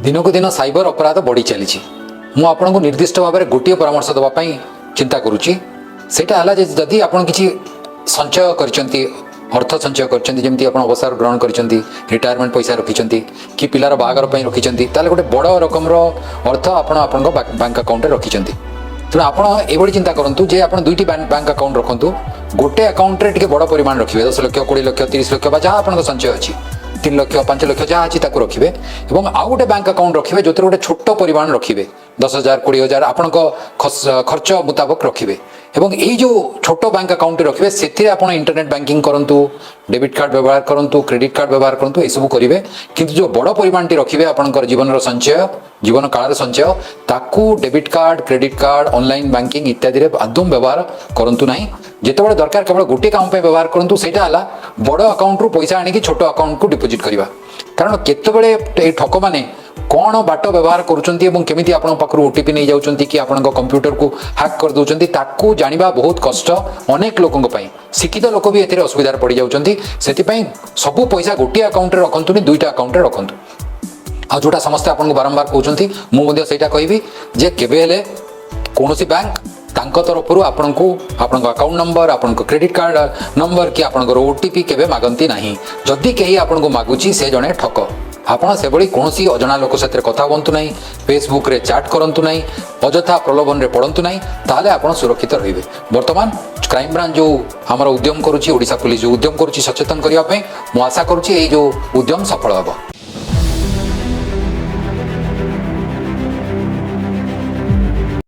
दिन को दिन साइबर अपराध बढ़ी चली मु आपको निर्दिष्ट भाव में गोटे परामर्श देवाई चिंता करुच्ची जदि आप किसी संचय करचंती अर्थ संचय करमती आप अवसर ग्रहण कर रिटायरमेंट पैसा रखिंट कि पिलार बाहागर रखिंट गोटे बड़ रकम अर्थ आप बैंक अकाउंट रखिंट तेणु आप ये चिंता करूँ जे आप दुईटी बैंक अकाउंट रखु गोटे अकाउंट रे बड़ परिमाण रखिए 10 लाख 20 लाख 30 लाख जहाँ आप संचय अच्छी 3 लाख 5 लाख जहाँ अच्छी रखिए और आउ गोटे बैंक अकाउंट रखिए जो गोटे छोट परिमाण रखिए 10,000 20,000 आपण खर्च मुताबक रखिए एवं यही जो छोट बैंक अकाउंट रखिए से आप इंटरनेट बैंकिंग करूँ डेबिट कार्ड व्यवहार करूँ क्रेडिट कार्ड व्यवहार करूँ यू करेंगे किंतु जो बड़ परिमाण टी रखिए आपंकर जीवन संचय जीवन काल संचय ताकू debit card credit card online banking इत्यादि आदम व्यवहार करूँ ना जिते दरकार केवल गोटे काम व्यवहार करूँ से बड़ अकाउंट रु पैसा आनिकी छोट अकाउंट को डिपोजिट करवा कारण केतबेले ठक मैंने कौन बाट व्यवहार करुँच आपण पाखु ओटीपी नहीं जाऊँच कि आपण कंप्यूटर को हैक कर दौरान ताकू जाना बहुत कष्ट अनेक लोकों शिक्षित लोक भी ए असुविधा पड़ जाऊँच से सबू पैसा गोटे अकाउंट रखुनी दुईटा अकाउंट रखु आ जोटा समस्ते आपको बारंबार कहते मुझे सहीटा कहि जे केबे कौन बैंक तांको तरफ आपण को अकाउंट नंबर आपण क्रेडिट कार्ड नंबर कि आपंकर ओटीपी केबे मागंती नहीं जदि कहीं आपको मागुची से जड़े ठक आपड़ से कौन अजना लोक साथ कथा हूँ ना फेसबुक रे चैट करूँ ना अजथा प्रलोभन में पड़तु ना ताले आप सुरक्षित रे बर्तमान क्राइम ब्रांच जो आमर उद्यम करुच्ची ओडिशा पुलिस जो उद्यम करुच्ची सचेतन करने मुझे आशा करुच्ची जो उद्यम सफल हम।